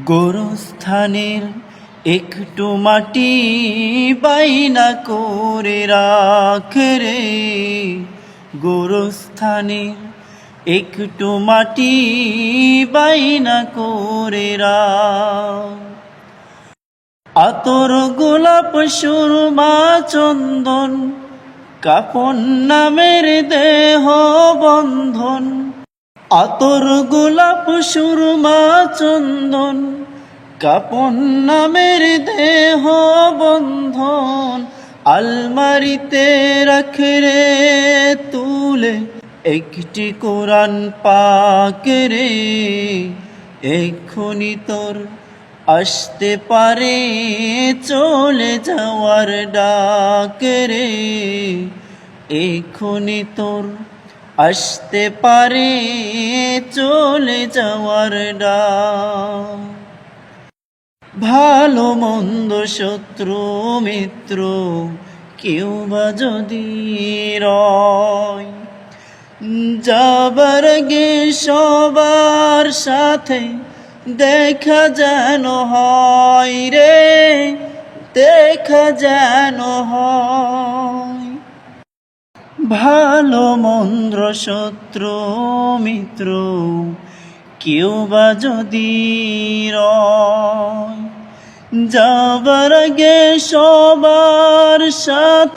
গোরস্থানের একটু মাটি বাইনা করে রাখ রে, গোরস্থানের একটু মাটি বাইনা করে রাখ। আতর গোলাপ সুরমা চন্দন কাপন নামের দেহ বন্ধন, আতর গোলাপ সুরমা চন্দন কাপন নামের দেহ বন্ধন, আলমারিতে রাখ রে তুলে একটি কোরআন পাক রে, এক্ষুনি তোর আসতে পারে চলে যাওয়ার ডাক রে, এক্ষুনি তোর আসতে পারে চলে যাওয়ার ডাক। ভালো মন্দ শত্রু মিত্র কেউ বা যদি রয়, যাবার গে সবার সাথে দেখা যেন হয় রে, দেখা যেন হয়। ভালো মন্দ শত্রু মিত্র কেউ বা যদি রয়, যাবার গে সবার সাথে